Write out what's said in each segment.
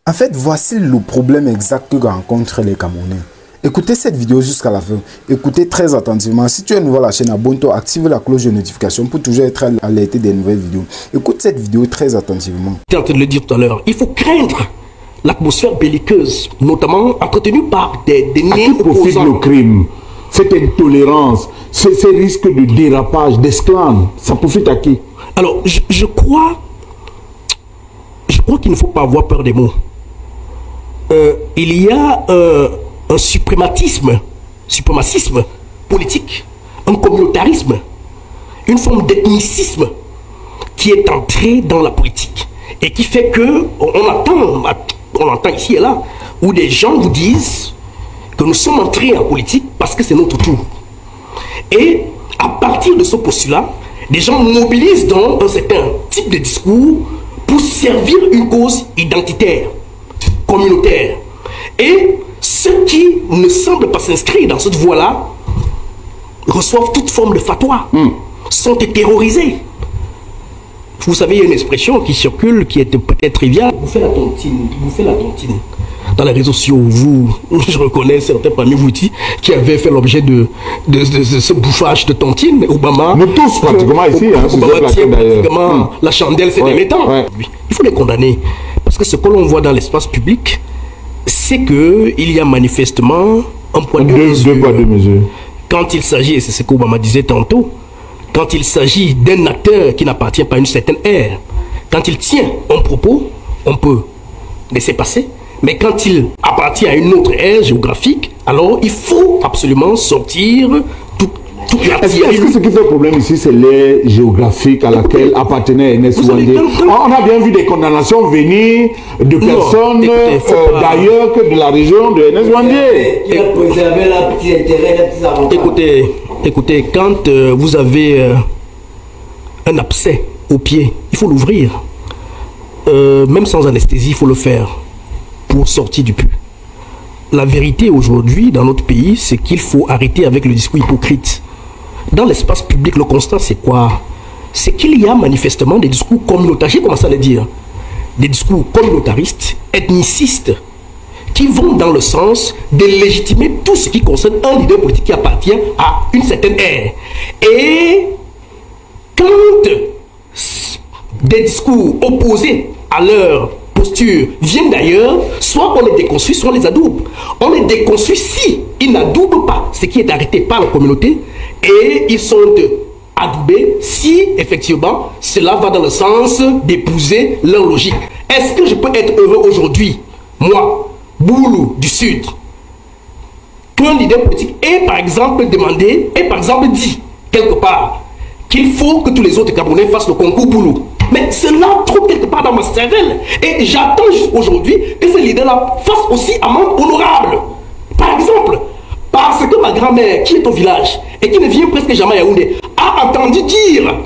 En fait, voici le problème exact que rencontrent les Camerounais. Écoutez cette vidéo jusqu'à la fin. Écoutez très attentivement. Si tu es nouveau à la chaîne, abonne-toi, active la cloche de notification pour toujours être alerté des nouvelles vidéos. Écoute cette vidéo très attentivement. J'étais en train de le dire tout à l'heure. Il faut craindre l'atmosphère belliqueuse, notamment entretenue par des néo-opposants. Le crime, cette intolérance, ces risques de dérapage, d'esclaves, ça profite à qui? Alors, je crois qu'il ne faut pas avoir peur des mots. Il y a un suprémacisme politique, un communautarisme, une forme d'ethnicisme qui est entré dans la politique et qui fait que on entend ici et là où des gens vous disent que nous sommes entrés en politique parce que c'est notre tour. Et à partir de ce postulat, des gens mobilisent dans un certain type de discours pour servir une cause identitaire, communautaire. Et ceux qui ne semblent pas s'inscrire dans cette voie-là reçoivent toute forme de fatwa, sont terrorisés. Vous savez, il y a une expression qui circule, qui est peut-être triviale. Vous faites la tontine, Dans les réseaux sociaux, je reconnais certains parmi vous qui avaient fait l'objet de ce bouffage de tontine. Obama. Nous tous pratiquement ici. Obama tient pratiquement la chandelle ces derniers temps. Il faut les condamner. Parce que ce que l'on voit dans l'espace public, c'est qu'il y a manifestement un point de mesure. Quand il s'agit, et c'est ce qu'Obama disait tantôt, quand il s'agit d'un acteur qui n'appartient pas à une certaine ère, quand il tient un propos, on peut laisser passer. Mais quand il appartient à une autre ère géographique, alors il faut absolument sortir toute l'artillerie. Est-ce que ce qui fait problème ici, c'est l'ère géographique à laquelle appartenait Ernest Ouandé? On a bien vu des condamnations venir de personnes d'ailleurs que de la région de Ernest Ouandé. Il a préservé la petite intérêt, la petite avantage. Écoutez, quand vous avez un abcès au pied, il faut l'ouvrir. Même sans anesthésie, il faut le faire pour sortir du pu. La vérité aujourd'hui dans notre pays, c'est qu'il faut arrêter avec le discours hypocrite. Dans l'espace public, le constat, c'est quoi? C'est qu'il y a manifestement des discours communautaires, j'ai commencé à le dire, des discours communautaristes, ethnicistes, qui vont dans le sens de légitimer tout ce qui concerne un leader politique qui appartient à une certaine ère. Et quand des discours opposés à leur posture viennent d'ailleurs, soit on les déconstruit, soit on les adoube. On les déconstruit si ils n'adoubent pas ce qui est arrêté par la communauté, et ils sont adoubés si effectivement cela va dans le sens d'épouser leur logique. Est-ce que je peux être heureux aujourd'hui, moi, Boulou du Sud, qu'un leader politique ait par exemple demandé, ait par exemple dit quelque part qu'il faut que tous les autres Camerounais fassent le concours Boulou? Mais cela trouve quelque part dans ma cervelle. Et j'attends juste aujourd'hui que ce leader-là fasse aussi amende honorable. Par exemple, parce que ma grand-mère, qui est au village et qui ne vient presque jamais à Yaoundé, a entendu dire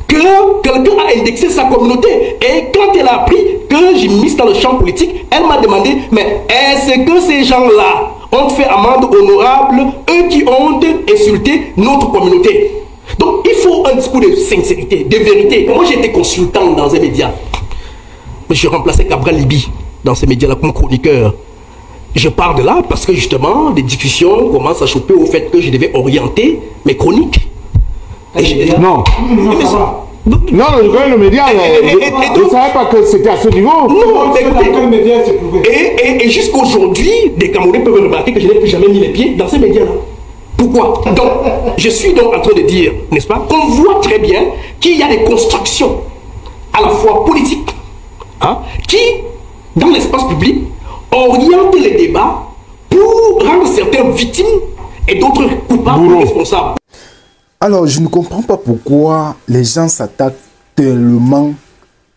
que quelqu'un a indexé sa communauté. Et quand elle a appris que j'ai mis dans le champ politique, elle m'a demandé, mais est-ce que ces gens-là ont fait amende honorable, eux qui ont insulté notre communauté? Donc il faut un discours de sincérité, de vérité. Moi j'étais consultant dans un média. Je remplaçais Cabral Libi dans ces médias-là comme chroniqueur. Je pars de là parce que justement des discussions commencent à choper au fait que je devais orienter mes chroniques. Non, je connais le média, je ne savais pas que c'était à ce niveau. Non, et jusqu'aujourd'hui, des Camerounais peuvent remarquer que je n'ai plus jamais mis les pieds dans ces médias-là. Pourquoi? Donc, je suis donc en train de dire, n'est-ce pas, qu'on voit très bien qu'il y a des constructions à la fois politiques, qui, dans l'espace public, orientent les débats pour rendre certains victimes et d'autres coupables ou responsables. Alors, je ne comprends pas pourquoi les gens s'attaquent tellement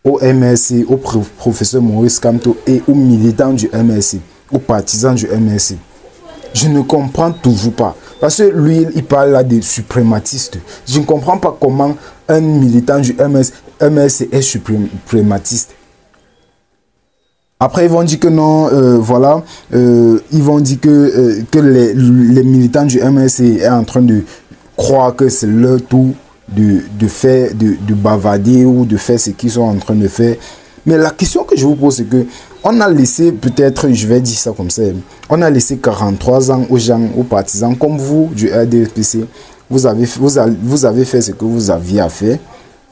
au MRC, au professeur Maurice Kamto et aux militants du MRC, aux partisans du MRC. Je ne comprends toujours pas. Parce que lui, il parle là de suprématistes. Je ne comprends pas comment un militant du MRC est suprématiste. Après, ils vont dire que non, voilà. Ils vont dire que les militants du MRC sont en train de croire que c'est leur tour de bavarder ou de faire ce qu'ils sont en train de faire. Mais la question que je vous pose, c'est que On a laissé, peut-être, je vais dire ça comme ça, on a laissé 43 ans aux gens, aux partisans comme vous du RDPC. Vous avez fait ce que vous aviez à faire.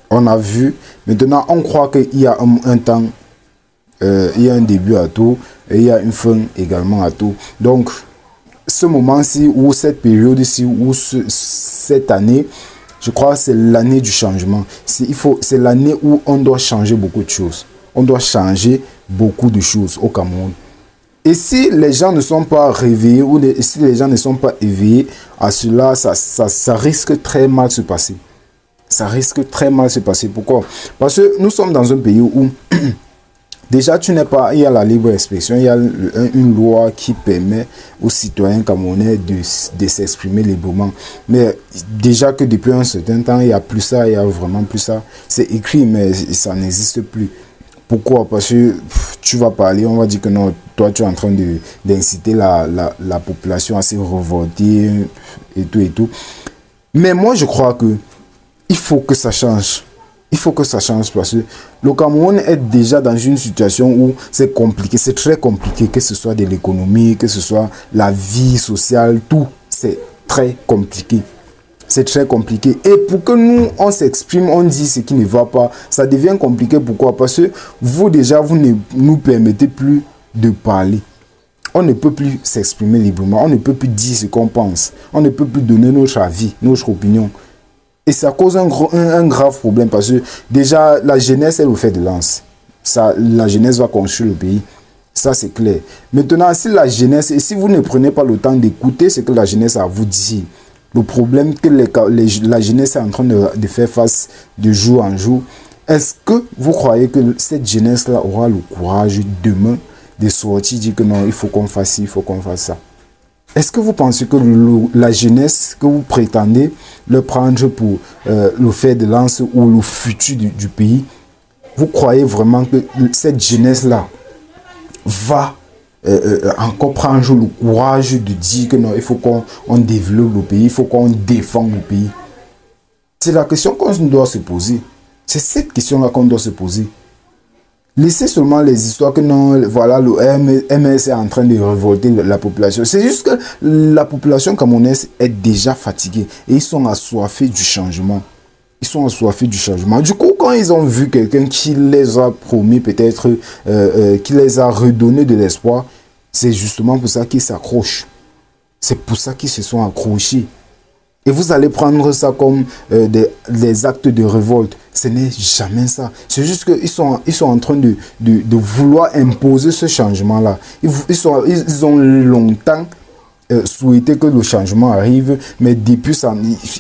On a vu. Maintenant, on croit qu'il y a un temps, il y a un début à tout, et il y a une fin également à tout. Donc, ce moment-ci, ou cette période-ci, ou cette année, je crois que c'est l'année du changement. C'est l'année où on doit changer beaucoup de choses. On doit changer beaucoup de choses au Cameroun. Et si les gens ne sont pas réveillés, ou si les gens ne sont pas éveillés à cela, ça risque très mal de se passer. Ça risque très mal de se passer. Pourquoi? Parce que nous sommes dans un pays où déjà il y a la libre expression, il y a une loi qui permet aux citoyens camerounais de s'exprimer librement. Mais déjà que depuis un certain temps, il n'y a plus ça, il n'y a vraiment plus ça. C'est écrit, mais ça n'existe plus. Pourquoi? Parce que tu vas parler, on va dire que non, toi tu es en train d'inciter la population à se révolter et tout et tout. Mais moi je crois que il faut que ça change. Il faut que ça change parce que le Cameroun est déjà dans une situation où c'est compliqué, c'est très compliqué, que ce soit de l'économie, que ce soit la vie sociale, tout, c'est très compliqué. C'est très compliqué. Et pour que nous, on s'exprime, on dit ce qui ne va pas, ça devient compliqué. Pourquoi? Parce que vous, déjà, vous ne nous permettez plus de parler. On ne peut plus s'exprimer librement. On ne peut plus dire ce qu'on pense. On ne peut plus donner notre avis, notre opinion. Et ça cause un grave problème parce que déjà, la jeunesse est au fait de lance. La jeunesse va construire le pays. Ça, c'est clair. Maintenant, si la jeunesse, et si vous ne prenez pas le temps d'écouter ce que la jeunesse a à vous dire, le problème que la jeunesse est en train de faire face de jour en jour, est-ce que vous croyez que cette jeunesse-là aura le courage demain de sortir, dire que non, il faut qu'on fasse ci, il faut qu'on fasse ça? Est-ce que vous pensez que la jeunesse que vous prétendez le prendre pour le fer de lance ou le futur du pays, vous croyez vraiment que cette jeunesse-là va encore prendre le courage de dire que non, il faut qu'on développe le pays, il faut qu'on défende le pays? C'est la question qu'on doit se poser. C'est cette question-là qu'on doit se poser. Laissez seulement les histoires que non, voilà, le MS est en train de révolter la population. C'est juste que la population camerounaise est déjà fatiguée et ils sont assoiffés du changement. Ils sont assoiffés du changement. Du coup, quand ils ont vu quelqu'un qui les a promis peut-être, qui les a redonné de l'espoir, c'est justement pour ça qu'ils s'accrochent. C'est pour ça qu'ils se sont accrochés. Et vous allez prendre ça comme des actes de révolte. Ce n'est jamais ça. C'est juste qu'ils sont en train de vouloir imposer ce changement-là. Ils ont longtemps souhaité que le changement arrive, mais depuis ça,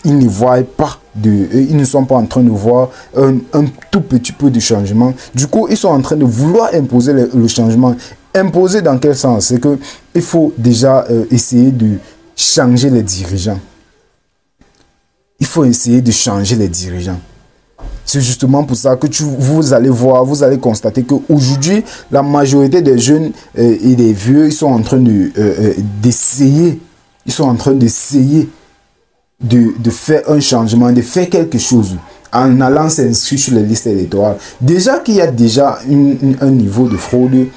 ils ne voient pas ils ne sont pas en train de voir un tout petit peu de changement. Du coup, ils sont en train de vouloir imposer le changement. Imposer dans quel sens? C'est que il faut déjà essayer de changer les dirigeants. Il faut essayer de changer les dirigeants. C'est justement pour ça que vous allez voir, vous allez constater qu'aujourd'hui, la majorité des jeunes et des vieux, ils sont en train d'essayer. Ils sont en train d'essayer de faire un changement, de faire quelque chose en allant s'inscrire sur les listes électorales. Déjà qu'il y a déjà un niveau de fraude.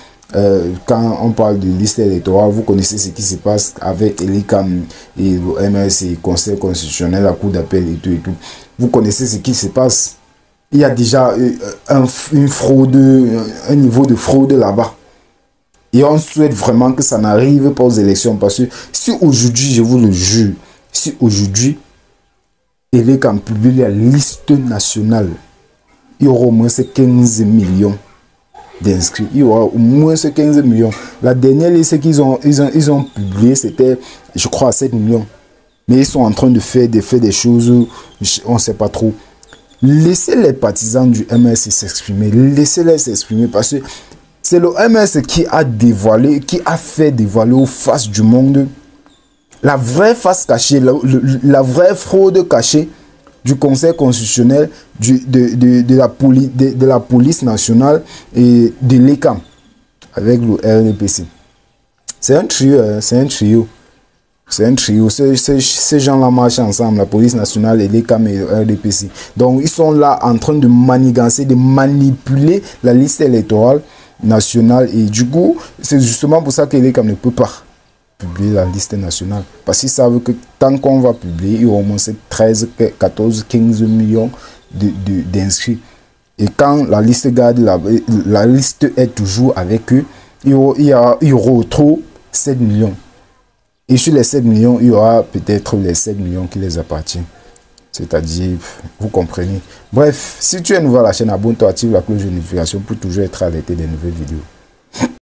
Quand on parle de liste électorale, vous connaissez ce qui se passe avec l'ICAM et le MRC, Conseil constitutionnel, la Cour d'appel et tout et tout. Vous connaissez ce qui se passe. Il y a déjà une fraude, un niveau de fraude là-bas. Et on souhaite vraiment que ça n'arrive pas aux élections. Parce que si aujourd'hui, je vous le jure, si aujourd'hui, l'ICAM publie la liste nationale, il y aura au moins 15 millions d'inscrits. Il y aura au moins 15 millions. La dernière liste qu'ils ont publiée, c'était, je crois, 7 millions. Mais ils sont en train de faire des choses, on ne sait pas trop. Laissez les partisans du MS s'exprimer. Laissez-les s'exprimer parce que c'est le MS qui a dévoilé, qui a fait dévoiler aux faces du monde la vraie face cachée, la vraie fraude cachée du Conseil constitutionnel, de la police nationale et de l'ECAM avec le RDPC. C'est un trio, c'est un trio. C'est un trio. Ces gens-là marchent ensemble, la police nationale et l'ECAM et le RDPC. Donc ils sont là en train de manigancer, de manipuler la liste électorale nationale. Et du coup, c'est justement pour ça que l'ECAM ne peut pas publier la liste nationale. Parce qu'ils savent que tant qu'on va publier, il y aura au moins 13, 14, 15 millions d'inscrits. Et quand la liste garde, la liste est toujours avec eux, il y aura trop 7 millions. Et sur les 7 millions, il y aura peut-être les 7 millions qui les appartiennent. C'est-à-dire, vous comprenez. Bref, si tu es nouveau à la chaîne, abonne-toi, active la cloche de notification pour toujours être alerté des nouvelles vidéos.